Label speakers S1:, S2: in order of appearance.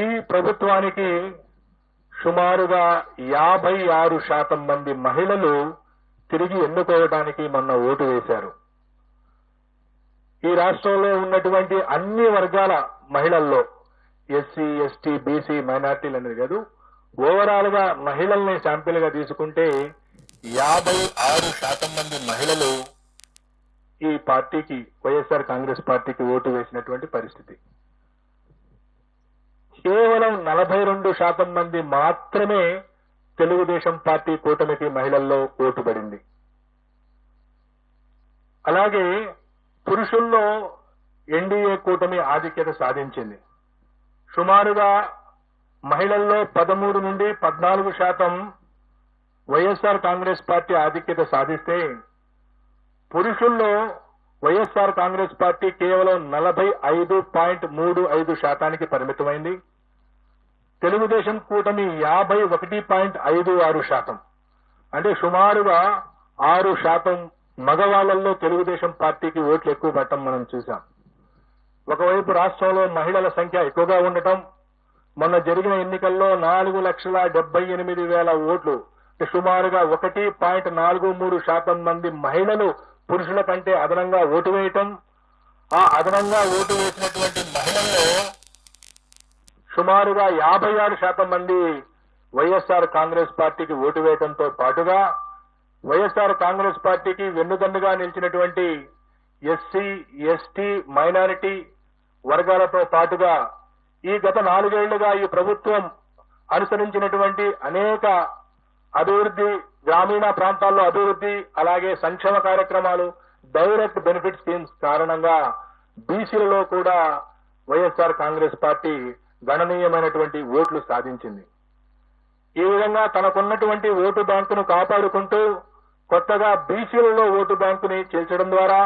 S1: ఈ ప్రభుత్వానికి సుమారుగా 56% మంది మహిళలు తిరిగి ఎన్నుకోవడానికి మొన్న ఓటు వేశారు. ఈ రాష్ట్రంలో ఉన్నటువంటి అన్ని వర్గాల మహిళల్లో ఎస్సీ, ఎస్టీ, బీసీ, మైనార్టీలు అనేది కాదు, ఓవరాల్ గా మహిళల్ని శాంపిల్ గా తీసుకుంటే 56% మంది మహిళలు ఈ పార్టీకి, వైఎస్ఆర్ కాంగ్రెస్ పార్టీకి ఓటు వేసినటువంటి పరిస్థితి. కేవలం 42% మంది మాత్రమే తెలుగుదేశం పార్టీ కూటమికి మహిళల్లో ఓటు పడింది. అలాగే పురుషుల్లో ఎన్డీఏ కూటమి ఆధిక్యత సాధించింది. సుమారుగా మహిళల్లో 13 నుండి 14% వైఎస్ఆర్ కాంగ్రెస్ పార్టీ ఆధిక్యత సాధిస్తే, పురుషుల్లో వైఎస్ఆర్ కాంగ్రెస్ పార్టీ కేవలం 45.35% పరిమితమైంది. తెలుగుదేశం కూటమి 51.56%, అంటే సుమారుగా 6% మగవాళ్లలో తెలుగుదేశం పార్టీకి ఓట్లు ఎక్కువ పడటం మనం చూశాం. ఒకవైపు రాష్ట్రంలో మహిళల సంఖ్య ఎక్కువగా ఉండటం, మొన్న జరిగిన ఎన్నికల్లో 4,78,000 ఓట్లు, సుమారుగా 1.43% మంది మహిళలు పురుషుల కంటే అదనంగా ఓటు వేయటం, ఆ అదనంగా ఓటు వేసినటువంటి మహిళల్లో సుమారుగా 56% మంది వైఎస్ఆర్ కాంగ్రెస్ పార్టీకి ఓటు వేయడంతో పాటుగా, వైఎస్ఆర్ కాంగ్రెస్ పార్టీకి వెన్నుదన్నుగా నిలిచినటువంటి ఎస్సీ, ఎస్టీ, మైనారిటీ వర్గాలతో పాటుగా ఈ గత 4 ఏళ్లుగా ఈ ప్రభుత్వం అనుసరించినటువంటి అనేక అభివృద్ధి, గ్రామీణ ప్రాంతాల్లో అభివృద్ధి, అలాగే సంక్షేమ కార్యక్రమాలు, డైరెక్ట్ బెనిఫిట్ స్కీమ్స్ కారణంగా బీసీలలో కూడా వైఎస్ఆర్ కాంగ్రెస్ పార్టీ గణనీయమైనటువంటి ఓట్లు సాధించింది. ఈ విధంగా తనకున్నటువంటి ఓటు బ్యాంకును కాపాడుకుంటూ కొత్తగా బీసీలలో ఓటు బ్యాంకుని చేర్చడం ద్వారా